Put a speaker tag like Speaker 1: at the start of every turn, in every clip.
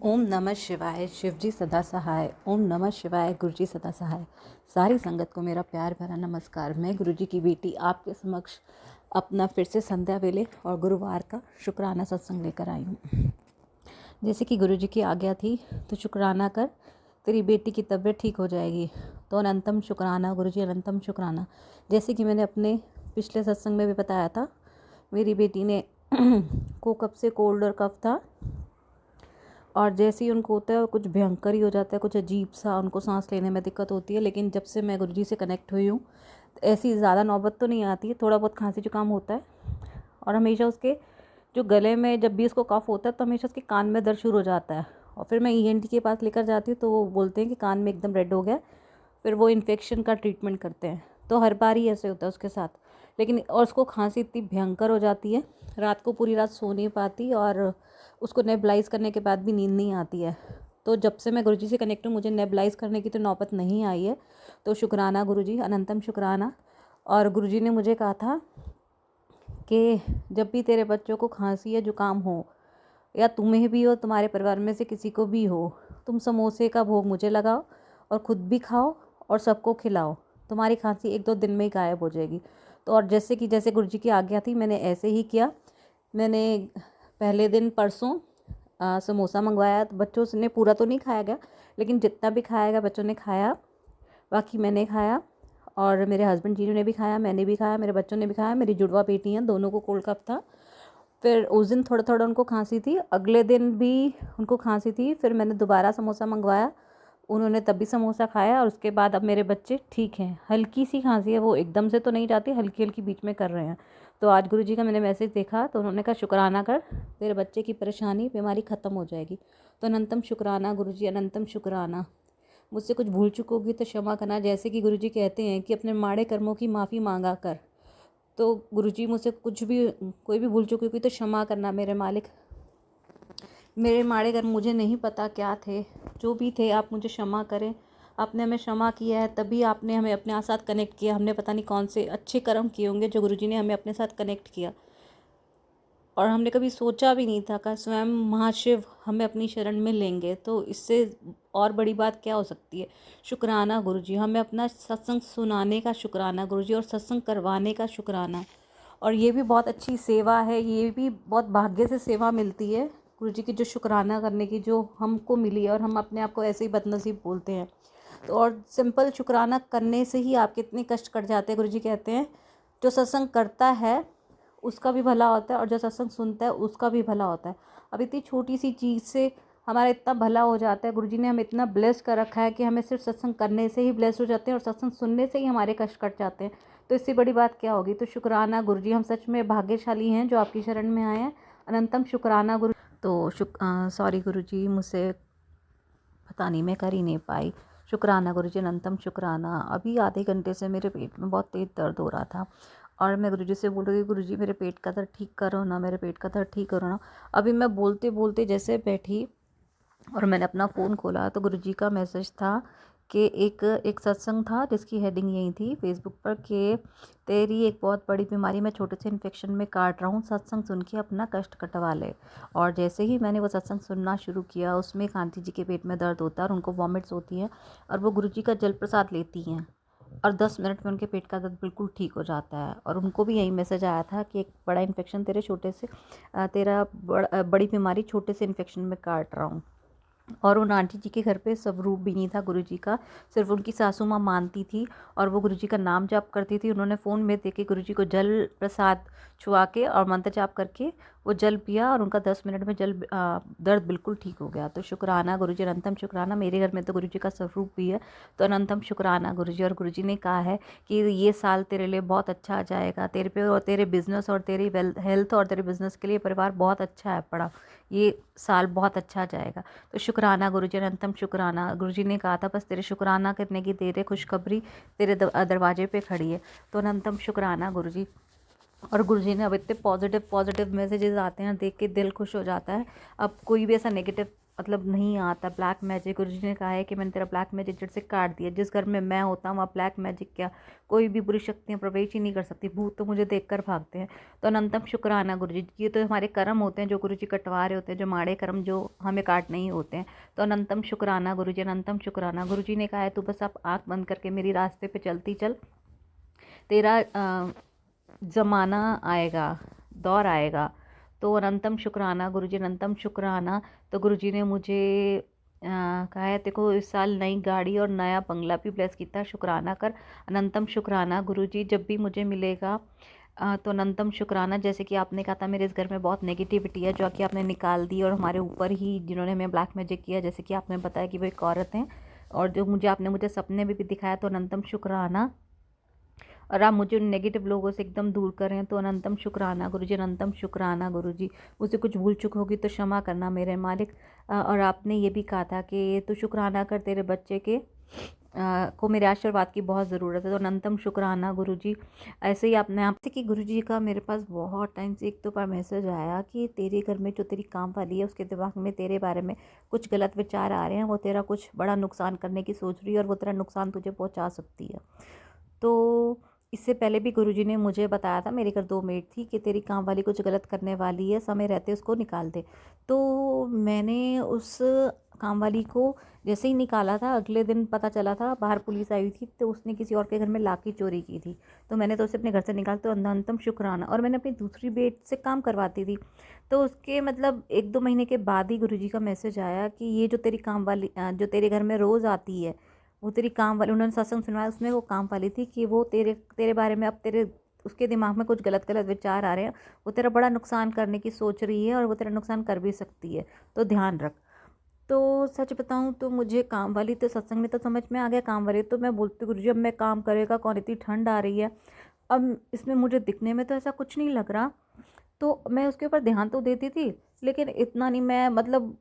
Speaker 1: ओम नमः शिवाय। शिव जी सदा सहाय। ओम नमः शिवाय। गुरु जी सदा सहाय। सारी संगत को मेरा प्यार भरा नमस्कार। मैं गुरु जी की बेटी आपके समक्ष अपना फिर से संध्या वेले और गुरुवार का शुक्राना सत्संग लेकर आई हूँ। जैसे कि गुरु जी की आज्ञा थी, तो शुक्राना कर, तेरी बेटी की तबीयत ठीक हो जाएगी। तो अनंतम शुक्राना गुरु जी, अनंतम शुक्राना। जैसे कि मैंने अपने पिछले सत्संग में भी बताया था, मेरी बेटी ने को कब से कोल्ड और कफ था, और जैसे ही उनको होता है कुछ भयंकर ही हो जाता है, कुछ अजीब सा, उनको सांस लेने में दिक्कत होती है। लेकिन जब से मैं गुरुजी से कनेक्ट हुई हूँ, ऐसी ज़्यादा नौबत तो नहीं आती है। थोड़ा बहुत खांसी जुकाम होता है, और हमेशा उसके जो गले में जब भी उसको कफ होता है तो हमेशा उसके कान में दर्द शुरू हो जाता है। और फिर मैं ईएनटी के पास लेकर जाती हूँ तो वो बोलते हैं कि कान में एकदम रेड हो गया। फिर वो इन्फेक्शन का ट्रीटमेंट करते हैं। तो हर बार ही ऐसे होता है उसके साथ। लेकिन और उसको खांसी इतनी भयंकर हो जाती है, रात को पूरी रात सो नहीं पाती, और उसको नेबुलाइज करने के बाद भी नींद नहीं आती है। तो जब से मैं गुरुजी से कनेक्ट हूँ, मुझे नेबुलाइज करने की तो नौबत नहीं आई है। तो शुक्राना गुरुजी, अनंतम शुक्राना। और गुरुजी ने मुझे कहा था कि जब भी तेरे बच्चों को खांसी या जुकाम हो, या तुम्हें भी हो, तुम्हारे परिवार में से किसी को भी हो, तुम समोसे का भोग मुझे लगाओ और ख़ुद भी खाओ और सबको खिलाओ। तुम्हारी खांसी 1-2 दिन में ही गायब हो जाएगी। तो और जैसे गुरुजी की आज्ञा थी, मैंने ऐसे ही किया। मैंने पहले दिन परसों समोसा मंगवाया। तो बच्चों ने पूरा तो नहीं खाया गया, लेकिन जितना भी खाया गया बच्चों ने खाया। बाकी मैंने खाया, और मेरे हस्बैंड जी ने भी खाया, मैंने भी खाया, मेरे बच्चों ने भी खाया। मेरी जुड़वा बेटी हैं, दोनों को कोल्ड कफ था। फिर उस दिन थोड़ा थोड़ा उनको खांसी थी, अगले दिन भी उनको खांसी थी। फिर मैंने दोबारा समोसा मंगवाया, उन्होंने तब भी समोसा खाया, और उसके बाद अब मेरे बच्चे ठीक हैं। हल्की सी खांसी है, वो एकदम से तो नहीं जाती, हल्की हल्की बीच में कर रहे हैं। तो आज गुरुजी का मैंने मैसेज देखा तो उन्होंने कहा शुक्राना कर, तेरे बच्चे की परेशानी बीमारी ख़त्म हो जाएगी। तो अनंतम शुक्राना गुरुजी, अनंतम शुक्राना। मुझसे कुछ भूल चूक होगी तो क्षमा करना। जैसे कि गुरुजी कहते हैं कि अपने माड़े कर्मों की माफ़ी मांगा कर। तो गुरुजी मुझसे कुछ भी, कोई भी भूल चूक होगी तो क्षमा करना मेरे मालिक। मेरे माड़े कर्म मुझे नहीं पता क्या थे, जो भी थे आप मुझे क्षमा करें। आपने हमें क्षमा किया है, तभी आपने हमें अपने साथ कनेक्ट किया। हमने पता नहीं कौन से अच्छे कर्म किए होंगे जो गुरुजी ने हमें अपने साथ कनेक्ट किया, और हमने कभी सोचा भी नहीं था कि स्वयं महाशिव हमें अपनी शरण में लेंगे। तो इससे और बड़ी बात क्या हो सकती है। शुक्राना गुरुजी, हमें अपना सत्संग सुनाने का शुक्राना गुरुजी, और सत्संग करवाने का शुक्राना। और ये भी बहुत अच्छी सेवा है, ये भी बहुत भाग्य से सेवा मिलती है गुरुजी की, जो शुक्राना करने की जो हमको मिली है। और हम अपने आप को ऐसे ही बदनसीब बोलते हैं। तो और सिंपल शुक्राना करने से ही आपके इतने कष्ट कट जाते हैं। गुरुजी कहते हैं जो सत्संग करता है उसका भी भला होता है, और जो सत्संग सुनता है उसका भी भला होता है। अब इतनी छोटी सी चीज़ से हमारा इतना भला हो जाता है। गुरुजी ने हमें इतना ब्लेस कर रखा है कि हमें सिर्फ सत्संग करने से ही ब्लेस हो जाते हैं, और सत्संग सुनने से ही हमारे कष्ट कट जाते हैं। तो इससे बड़ी बात क्या होगी। तो शुक्राना गुरुजी, हम सच में भाग्यशाली हैं जो आपकी शरण में आए हैं। अनंतम शुक्राना गुरु। तो सॉरी गुरुजी, मुझसे पता नहीं मैं कर ही नहीं पाई। शुक्राना गुरुजी, अनंतम शुक्राना। अभी आधे घंटे से मेरे पेट में बहुत तेज़ दर्द हो रहा था, और मैं गुरुजी से बोल रही थी गुरुजी मेरे पेट का दर्द ठीक करो ना, मेरे पेट का दर्द ठीक करो ना। अभी मैं बोलते बोलते जैसे बैठी और मैंने अपना फ़ोन खोला तो गुरुजी का मैसेज था कि एक सत्संग था जिसकी हेडिंग यही थी फेसबुक पर कि तेरी एक बहुत बड़ी बीमारी मैं छोटे से इन्फेक्शन में काट रहा हूँ, सत्संग सुन के अपना कष्ट कटवा ले। और जैसे ही मैंने वो सत्संग सुनना शुरू किया, उसमें एक आंटी जी के पेट में दर्द होता है और उनको वॉमिट्स होती हैं, और वो गुरुजी का जल प्रसाद लेती हैं, और 10 मिनट में उनके पेट का दर्द बिल्कुल ठीक हो जाता है। और उनको भी यही मैसेज आया था कि एक बड़ा इन्फेक्शन तेरे छोटे से बड़ी बीमारी छोटे से इन्फेक्शन में काट रहा हूँ। और उन आंटी जी के घर पे स्वरूप भी नहीं था गुरुजी का, सिर्फ उनकी सासू माँ मानती थी, और वो गुरुजी का नाम जाप करती थी। उन्होंने फ़ोन में देख के गुरुजी को जल प्रसाद छुआ के और मंत्र जाप करके वो जल पिया, और उनका 10 मिनट में दर्द बिल्कुल ठीक हो गया। तो शुक्राना गुरुजी, अनंतम शुक्राना। मेरे घर में तो गुरुजी का स्वरूप भी है, तो अनंतम शुक्राना गुरुजी। और गुरुजी ने कहा है कि ये साल तेरे लिए बहुत अच्छा जाएगा, तेरे पे और तेरे बिज़नेस और तेरी हेल्थ और तेरे बिज़नेस के लिए परिवार बहुत अच्छा है पड़ा, ये साल बहुत अच्छा जाएगा। तो शुक्राना गुरुजी, अनंतम शुक्राना। गुरुजी ने कहा था बस तेरे शुक्राना करने की देर है, खुशखबरी तेरे दरवाजे पे खड़ी है। तो अनंतम शुक्राना गुरुजी। और गुरुजी ने अब इतने पॉजिटिव मैसेजेस आते हैं, देख के दिल खुश हो जाता है। अब कोई भी ऐसा नेगेटिव मतलब नहीं आता ब्लैक मैजिक। गुरुजी ने कहा है कि मैंने तेरा ब्लैक मैजिक जड़ से काट दिया। जिस घर में मैं होता हूँ वहाँ ब्लैक मैजिक क्या, कोई भी बुरी शक्तियाँ प्रवेश ही नहीं कर सकती। भूत तो मुझे देखकर भागते हैं। तो अनंतम शुक्राना गुरुजी, ये तो हमारे कर्म होते हैं जो गुरुजी कटवा रहे होते हैं, जो माड़े कर्म जो हमें काटने ही होते हैं। तो अनंतम शुक्राना गुरुजी, अनंतम शुक्राना। गुरुजी ने कहा है तू बस आप आँख बंद करके मेरी रास्ते पे चलती चल, तेरा ज़माना आएगा, दौर आएगा। तो अनंतम शुक्राना गुरुजी, अनंतम शुक्राना। तो गुरुजी ने मुझे कहा है देखो इस साल नई गाड़ी और नया बंगला भी ब्लेस किया, शुक्राना कर। अनंतम शुक्राना गुरुजी, जब भी मुझे मिलेगा तो अनंतम शुक्राना। जैसे कि आपने कहा था मेरे इस घर में बहुत नेगेटिविटी है जो कि आपने निकाल दी, और हमारे ऊपर ही जिन्होंने हमें ब्लैक मैजिक किया, जैसे कि आपने बताया कि वो एक औरत हैं, और जो आपने मुझे सपने में भी दिखाया। तो अनंतम शुक्राना, और आप मुझे उन नेगेटिव लोगों से एकदम दूर करें। तो अनंतम शुक्राना गुरुजी, अनंतम शुक्राना गुरुजी। मुझसे कुछ भूल चूक होगी तो क्षमा करना मेरे मालिक। और आपने ये भी कहा था कि तू शुक्राना कर, तेरे बच्चे के को मेरे आशीर्वाद की बहुत ज़रूरत है। तो अनंतम शुक्राना गुरुजी। ऐसे ही आपने आपसे कि गुरुजी का मेरे पास बहुत टाइम से एक तो बार मैसेज आया कि तेरे घर में जो तेरी काम वाली है उसके दिमाग में तेरे बारे में कुछ गलत विचार आ रहे हैं, वो तेरा कुछ बड़ा नुकसान करने की सोच रही है, और वो तेरा नुकसान तुझे पहुंचा सकती है। तो इससे पहले भी गुरुजी ने मुझे बताया था, मेरे घर 2 मेड थी, कि तेरी काम वाली कुछ गलत करने वाली है, समय रहते उसको निकाल दे। तो मैंने उस काम वाली को जैसे ही निकाला था, अगले दिन पता चला था बाहर पुलिस आई हुई थी, तो उसने किसी और के घर में लाके चोरी की थी। तो मैंने तो उसे अपने घर से निकाल, तो अनंतम शुक्राना। और मैंने अपनी दूसरी बेट से काम करवाती थी, तो उसके मतलब 1-2 महीने के बाद ही गुरुजी का मैसेज आया कि ये जो तेरी काम वाली जो तेरे घर में रोज़ आती है, वो तेरी काम वाली, उन्होंने सत्संग सुनवाया, उसमें वो काम वाली थी कि वो तेरे तेरे बारे में अब तेरे उसके दिमाग में कुछ गलत गलत विचार आ रहे हैं, वो तेरा बड़ा नुकसान करने की सोच रही है, और वो तेरा नुकसान कर भी सकती है, तो ध्यान रख। तो सच बताऊं तो मुझे काम वाली तो सत्संग में तो समझ में आ गया, काम वाली तो मैं बोलती गुरुजी अब मैं काम करेगा कौन, इतनी ठंड आ रही है, अब इसमें मुझे दिखने में तो ऐसा कुछ नहीं लग रहा। तो मैं उसके ऊपर ध्यान तो देती थी, लेकिन इतना नहीं, मैं मतलब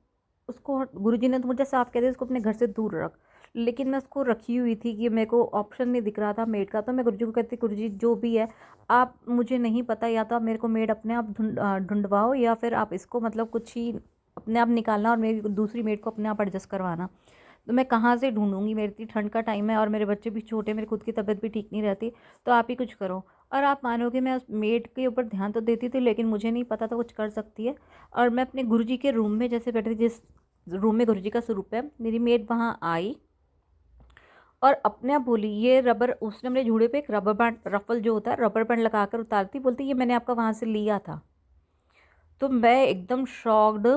Speaker 1: उसको गुरुजी ने तो मुझे साफ कह दिया इसको अपने घर से दूर रख, लेकिन मैं उसको रखी हुई थी कि मेरे को ऑप्शन नहीं दिख रहा था मेड का। तो मैं गुरुजी को कहती गुरुजी जो भी है आप, मुझे नहीं पता, या तो आप मेरे को मेड अपने आप ढूंढवाओ, या फिर आप इसको मतलब कुछ ही अपने आप निकालना और मेरी दूसरी मेड को अपने आप एडजस्ट करवाना। तो मैं कहाँ से ढूंढूंगी, मेरी इतनी ठंड का टाइम है और मेरे बच्चे भी छोटे, मेरी खुद की तबीयत भी ठीक नहीं रहती, तो आप ही कुछ करो। और आप मानोगे मैं उस मेड के ऊपर ध्यान तो देती थी, लेकिन मुझे नहीं पता था कुछ कर सकती है। और मैं अपने गुरुजी के रूम में जैसे बैठी थी, जिस रूम में गुरुजी का स्वरूप है, मेरी मेड वहाँ आई और अपने आप बोली ये रबर, उसने मेरे जूड़े पे एक रबर बैंड, रफल जो होता है रबर बैंड लगा कर उतारती, बोलती ये मैंने आपका वहाँ से लिया था। तो मैं एकदम शॉक्ड,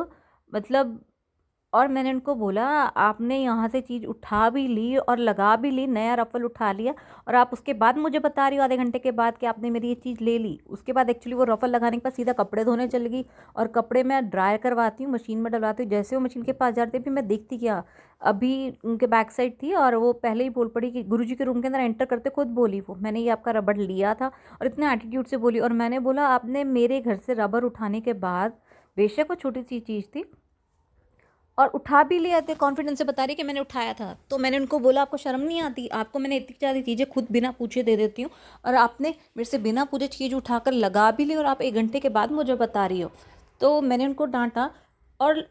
Speaker 1: मतलब, और मैंने उनको बोला आपने यहाँ से चीज़ उठा भी ली और लगा भी ली, नया रफल उठा लिया, और आप उसके बाद मुझे बता रही हो आधे घंटे के बाद कि आपने मेरी ये चीज़ ले ली। उसके बाद एक्चुअली वो रफल लगाने के बाद सीधा कपड़े धोने चल गई, और कपड़े मैं ड्राई करवाती हूँ, मशीन में डलवाती हूँ। जैसे वो मशीन के पास जाते भी मैं देखती क्या, अभी उनके बैक साइड थी, और वो पहले ही बोल पड़ी कि गुरुजी के रूम के अंदर एंटर करते खुद बोली वो मैंने ये आपका रबड़ लिया था, और इतने एटीट्यूड से बोली। और मैंने बोला आपने मेरे घर से रबर उठाने के बाद, बेशक वो छोटी सी चीज़ थी, और उठा भी लिया थे, कॉन्फिडेंस से बता रही कि मैंने उठाया था। तो मैंने उनको बोला आपको शर्म नहीं आती, आपको मैंने इतनी सारी चीज़ें खुद बिना पूछे दे देती हूँ, और आपने मेरे से बिना पूछे चीज़ उठाकर लगा भी ली, और आप 1 घंटे के बाद मुझे बता रही हो। तो मैंने उनको डांटा, और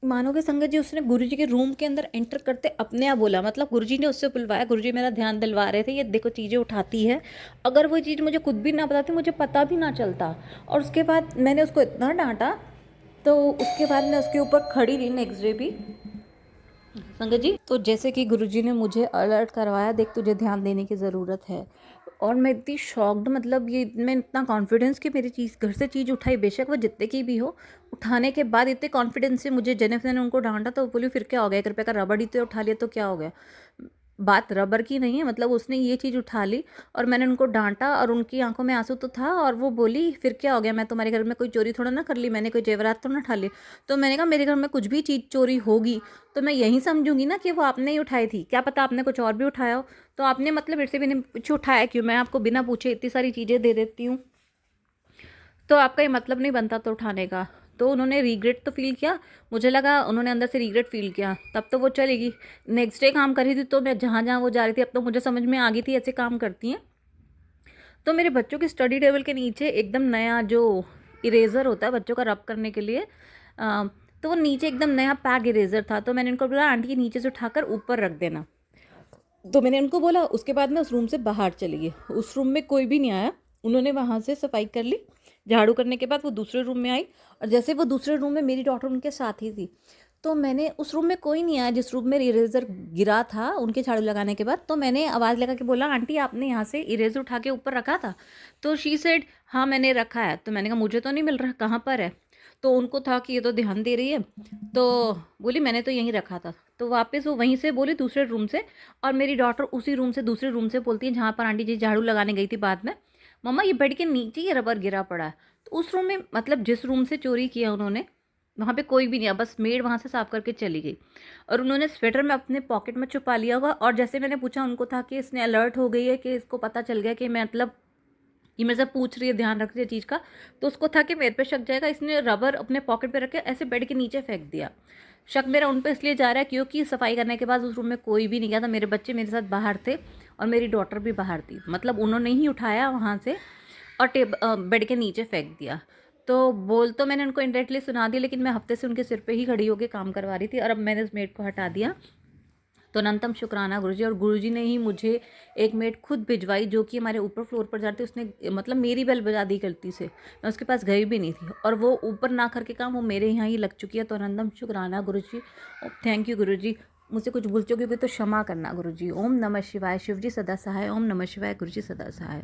Speaker 1: मानोगे संगत जी उसने गुरुजी के रूम के अंदर एंटर करते अपने आप बोला, मतलब गुरुजी ने उससे बुलवाया, गुरुजी मेरा ध्यान दिलवा रहे थे ये देखो चीज़ें उठाती है, अगर वो चीज़ मुझे खुद भी ना बताती मुझे पता भी ना चलता। और उसके बाद मैंने उसको इतना डांटा, तो उसके बाद मैं उसके ऊपर खड़ी रही नेक्स्ट डे भी संगत जी। तो जैसे कि गुरुजी ने मुझे अलर्ट करवाया, देख तुझे ध्यान देने की ज़रूरत है। और मैं इतनी शॉक्ड, मतलब ये मैं इतना कॉन्फिडेंस कि मेरी चीज़ घर से चीज़ उठाई, बेशक वो जितने की भी हो, उठाने के बाद इतने कॉन्फिडेंस से मुझे जेनिफर ने उनको डांटा, तो बोली फिर क्या हो गया, 1 रुपये का रबड़ ही तो उठा लिया तो क्या हो गया। बात रबर की नहीं है, मतलब उसने ये चीज़ उठा ली, और मैंने उनको डांटा, और उनकी आंखों में आंसू तो था, और वो बोली फिर क्या हो गया, मैं तुम्हारे घर में कोई चोरी थोड़ा ना कर ली, मैंने कोई जेवरात तो ना उठा ली। तो मैंने कहा मेरे घर में कुछ भी चीज़ चोरी होगी तो मैं यही समझूंगी ना कि वो आपने ही उठाई थी, क्या पता आपने कुछ और भी उठाया हो। तो आपने मतलब मेरे से भी कुछ उठाया क्यों, मैं आपको बिना पूछे इतनी सारी चीज़ें दे देती हूँ, तो आपका ये मतलब नहीं बनता तो उठाने का। तो उन्होंने रिग्रेट तो फील किया, मुझे लगा उन्होंने अंदर से रिग्रेट फील किया, तब तो वो चलेगी। नेक्स्ट डे काम कर रही थी, तो मैं जहाँ जहाँ वो जा रही थी अब तो मुझे समझ में आ गई थी ऐसे काम करती हैं। तो मेरे बच्चों की स्टडी टेबल के नीचे एकदम नया जो इरेज़र होता है बच्चों का रब करने के लिए, तो वो नीचे एकदम नया पैक इरेज़र था, तो मैंने उनको बोला आंटी ये नीचे से उठाकर ऊपर रख देना। तो मैंने उनको बोला, उसके बाद मैं उस रूम से बाहर चली गई। उस रूम में कोई भी नहीं आया। उन्होंने वहाँ से सफाई कर ली। झाड़ू करने के बाद वो दूसरे रूम में आई, और जैसे वो दूसरे रूम में मेरी डॉटर उनके साथ ही थी, तो मैंने उस रूम में कोई नहीं आया जिस रूम में इरेज़र गिरा था उनके झाड़ू लगाने के बाद। तो मैंने आवाज़ लगा के बोला, आंटी आपने यहाँ से इरेज़र उठा के ऊपर रखा था? तो शी सेड हाँ मैंने रखा है। तो मैंने कहा मुझे तो नहीं मिल रहा, कहाँ पर है? तो उनको था कि ये तो ध्यान दे रही है, तो बोली मैंने तो यहीं रखा था। तो वापस वो वहीं से बोली दूसरे रूम से, और मेरी डॉटर उसी रूम से दूसरे रूम से बोलती है जहाँ पर आंटी जी झाड़ू लगाने गई थी बाद में, मम्मा ये बेड के नीचे ये रबर गिरा पड़ा है। तो उस रूम में, मतलब जिस रूम से चोरी किया उन्होंने, वहाँ पे कोई भी नहीं है, बस मेड वहाँ से साफ करके चली गई। और उन्होंने स्वेटर में अपने पॉकेट में छुपा लिया होगा। और जैसे मैंने पूछा उनको था कि इसने अलर्ट हो गई है, कि इसको पता चल गया कि मैं, मतलब ये मेरे से पूछ रही है, ध्यान रख रही है चीज़ का, तो उसको था कि मेरे पे शक जाएगा, इसने रबर अपने पॉकेट पे रख के ऐसे बेड के नीचे फेंक दिया। शक मेरा उन पे इसलिए जा रहा है क्योंकि सफाई करने के बाद उस रूम में कोई भी नहीं गया था। मेरे बच्चे मेरे साथ बाहर थे और मेरी डॉटर भी बाहर थी, मतलब उन्होंने ही उठाया वहाँ से और बेड के नीचे फेंक दिया। तो बोल तो मैंने उनको इनडायरेक्टली सुना दिया, लेकिन मैं हफ्ते से उनके सिर पे ही खड़ी होकर काम करवा रही थी, और अब मैंने उस मेड को हटा दिया। तो अनंतम शुक्राना गुरुजी। और गुरुजी ने ही मुझे एक मेड खुद भिजवाई, जो कि हमारे ऊपर फ्लोर पर जाती, उसने मतलब मेरी बेल बजा दी गलती से, मैं उसके पास गई भी नहीं थी, और वो ऊपर ना करके काम वो मेरे यहाँ ही लग चुकी है। तो अनंतम शुक्राना गुरुजी, थैंक यू गुरुजी। मुझसे कुछ भूल चुकी होगी तो क्षमा करना गुरुजी। ओम नमः शिवाय। शिवजी सदा सहाय। ओम नमः शिवाय। गुरुजी सदा सहाय।